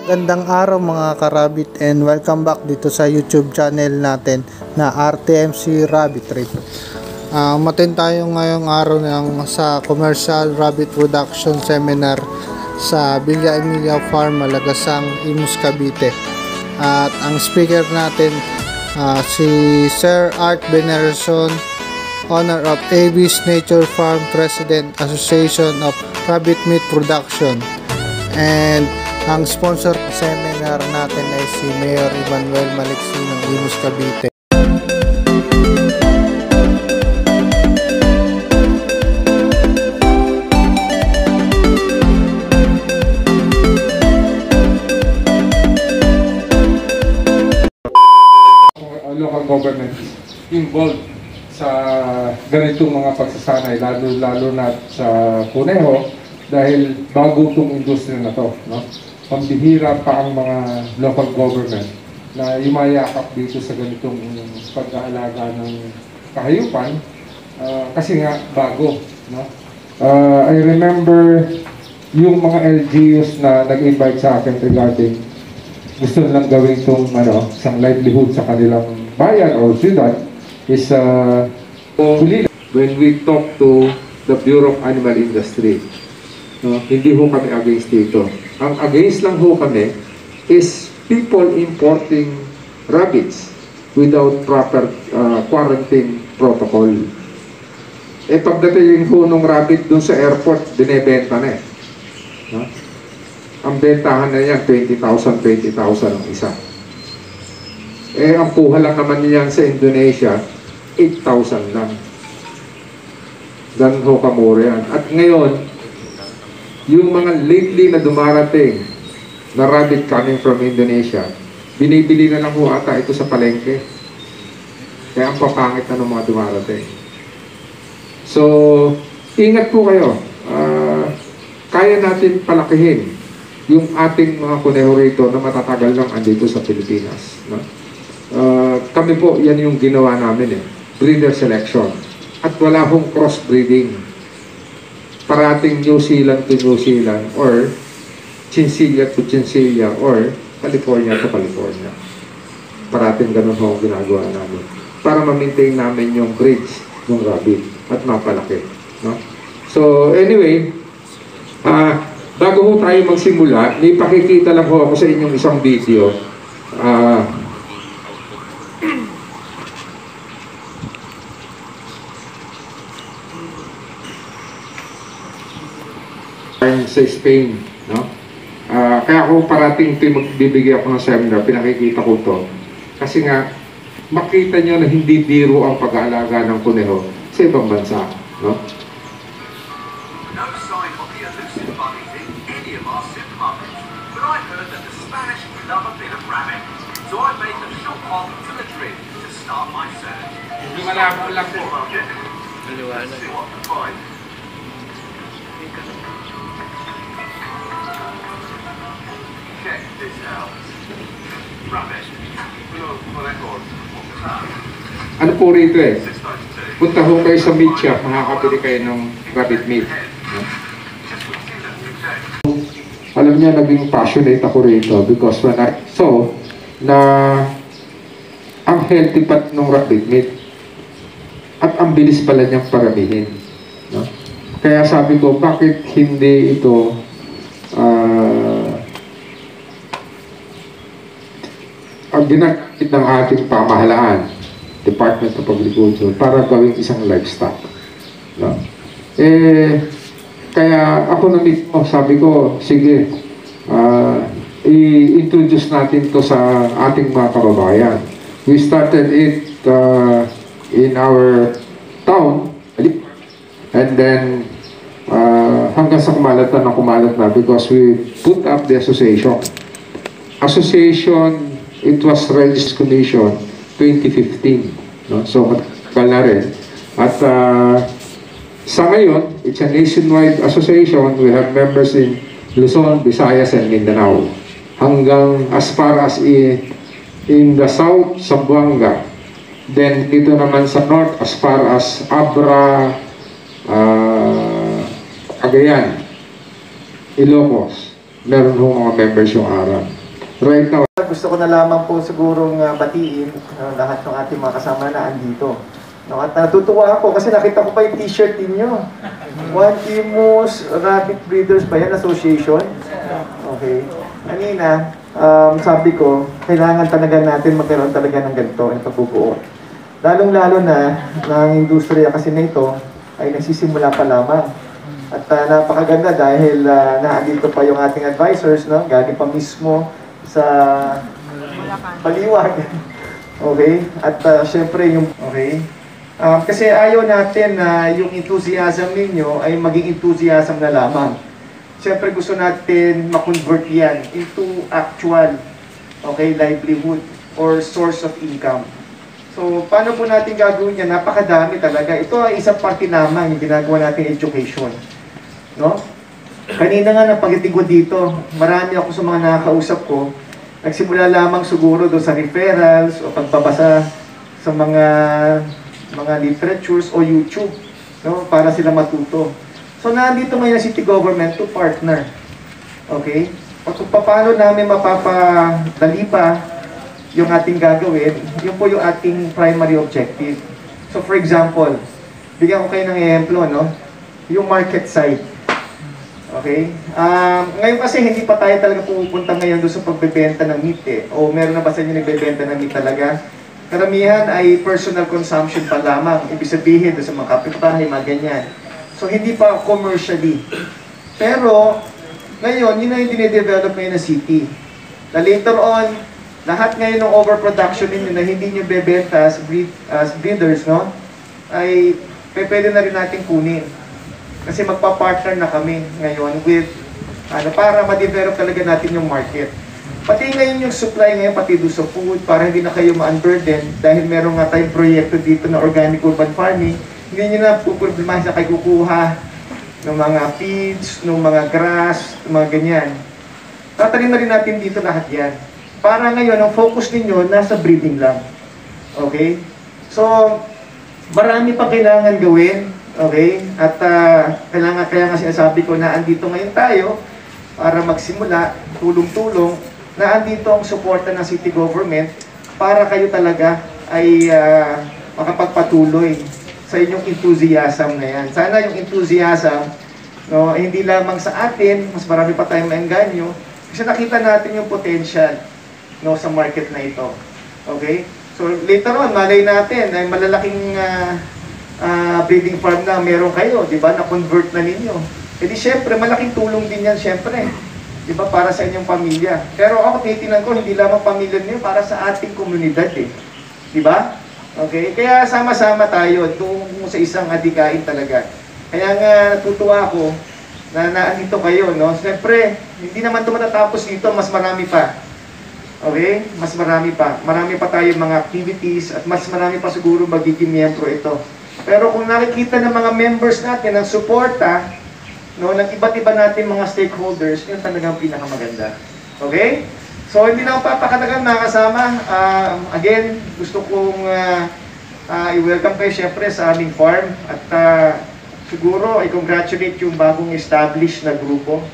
Gandang araw mga karabit and welcome back dito sa YouTube channel natin na RTMC Rabbit Trip. Umattend tayo ngayong araw sa Commercial Rabbit Production Seminar sa Villa Emilia Farm, Malagasang, Imus, Cavite. At ang speaker natin si Sir Art Veneracion, owner of AB's Nature Farm, President Association of Rabbit Meat Production. And ang sponsor seminar natin ay si Mayor Emmanuel Maliksi ng Imus, Cavite. Local government involved sa ganitong mga pagsasanay, lalo na sa kuneho, dahil bago itong industriya na to, no? Pambihira pa ang mga local government na yumayakap dito sa ganitong pag-aalaga ng kahayupan, kasi nga bago, no? I remember yung mga LGUs na nag-invite sa akin regarding gusto nilang gawin itong isang livelihood sa kanilang bayan o siyudad is when we talk to the Bureau of Animal Industry, hindi ho kami against dito. Ang against lang ho kami is people importing rabbits without proper quarantine protocol. Pagdating ho nung rabbit dun sa airport, binebenta na Ang bentahan na yan, 20,000 ang isa. Ang kuha lang naman niyan sa Indonesia, 8,000 lang. Ganun ho kamura yan. At ngayon, yung mga lately na dumarating na rabbit coming from Indonesia, binibili na lang ho ata ito sa palengke. Kaya ang papangit na ng mga dumarating. So, ingat po kayo. Kaya natin palakihin yung ating mga kuneho rito na matatagal lang andito sa Pilipinas. No? Kami po, yan yung ginawa namin breeder selection. At wala hong crossbreeding. Parating New Zealand to New Zealand or Chinchilla to Chinchilla or California to California. Parating ganun ho ginagawa namin para ma-maintain namin yung breeds ng rabbit at mapalaki. No? So anyway, bago ho tayo magsimula, may pakikita lang ho ako sa inyong isang video. Sa Spain, no? Kaya ako parating magbibigay ako ng seminar, pinakikita ko to kasi nga makita nyo na hindi biro ang pag-aalaga ng kuneho sa ibang bansa, no? Hindi malabo lang po. Ano po rito punta ho kayo sa meat shop, makakabili kayo ng rabbit meat. Alam niya, naging passionate ako rito because when I saw na ang healthy pat ng rabbit meat at ang bilis pala niyang paramihin, no? Kaya sabi ko, bakit hindi ito ang ginagit ng ating pamahalaan, Department of Agriculture, para gawing isang livestock. No? Kaya ako na mismo, sabi ko, sige, i-introduce natin to sa ating mga kababayan. We started it in our town, and then hanggang sa kumalat na because we put up the association. It was registered commission 2015, no? So matagal na rin. At sa ngayon, it's a nationwide association. We have members in Luzon, Visayas, and Mindanao. Hanggang as far as in the south, Zamboanga. Then dito naman sa north, as far as Abra, Cagayan, Ilocos. meron ho mga members yung ARA. Right now, Gusto ko na lamang po sigurong batiin lahat ng ating mga kasama na andito. No, at natutuwa ako kasi nakita ko pa yung t-shirt ninyo. Juan Timos Rabbit Breeders ba yan? Association? Okay. Kanina, sabi ko, kailangan talaga natin magkaroon talaga ng ganito, ng pagbubuo. Lalong-lalo na, ng industriya kasi na ito ay nagsisimula pa lamang. At napakaganda dahil naandito pa yung ating advisors, no? Galing pa mismo sa Baliwag. Okay? At syempre yung okay. Kasi ayaw natin na yung enthusiasm ninyo ay maging enthusiasm na lamang. Syempre gusto natin ma-convert yan into actual livelihood or source of income. So, paano po natin gagawin yan? Napakadami talaga. Ito ay isang parte lamang yung ginagawa natin education. No? Kanina nga napagitin ko dito, marami ako sa mga nakakausap ko, nagsimula lamang siguro doon sa referrals o pagbabasa sa mga literatures o YouTube, no, para sila matuto. So nandito ngayon ang city government to partner. Okay? O kung paano namin mapapadali pa yung ating gagawin, yun po yung ating primary objective. So for example, bigyan ko kayo ng ehemplo, no? Yung market side. Okay? Ngayon kasi hindi pa tayo talaga pupunta ngayon doon sa pagbebenta ng meat O meron na ba sa inyo nagbebenta ng meat talaga? Karamihan ay personal consumption pa lamang. Ibig sabihin doon sa mga kapitbahay, mga ganyan. So hindi pa commercially. Pero ngayon, yun na yung dine-develop ngayon ng city. Na later on, lahat ngayon ng overproduction ninyo na hindi nyo bebenta as breeders, no? Ay pwede na rin natin kunin. Kasi magpa-partner na kami ngayon with, para ma-develop talaga natin yung market. Pati ngayon yung supply ngayon, pati doon sa food, para hindi na kayo ma-unburden, dahil meron nga tayong proyekto dito na organic urban farming, hindi nyo na puproblemahin na kayo kukuha ng mga feeds, ng mga grass, ng mga ganyan. Tatanim na rin natin dito lahat yan. Para ngayon, ang focus ninyo, nasa breeding lang. Okay? So, marami pa kailangan gawin. Okay? At kaya nga sinasabi ko na andito ngayon tayo para magsimula, tulong-tulong, na andito ang suporta ng city government para kayo talaga ay makapagpatuloy sa inyong enthusiasm na yan. Sana yung enthusiasm, no, hindi lamang sa atin, mas marami pa tayong maengganyo, kasi nakita natin yung potential, no, sa market na ito. Okay? So later on, malay natin ay malalaking breeding farm na meron kayo, di ba, na-convert na ninyo. E di syempre, malaking tulong din yan, syempre. Di ba, para sa inyong pamilya. Pero ako, titinan ko, hindi lamang pamilya niyo, para sa ating komunidad, eh. Di ba? Okay? Kaya sama-sama tayo, tungo sa isang adikain talaga. Kaya nga, natutuwa ako na naandito kayo, no? Syempre, hindi naman ito matatapos dito, mas marami pa. Okay? Mas marami pa. Marami pa tayong mga activities, at mas marami pa siguro magiging miyembro ito. Pero kung nakikita ng mga members natin ang suporta, no, ng iba't iba natin mga stakeholders, yun talagang pinakamaganda. Okay? So, hindi na ako papakatagal mga kasama. Again, gusto kong i-welcome kayo syempre sa aming farm. At siguro, i-congratulate yung bagong established na grupo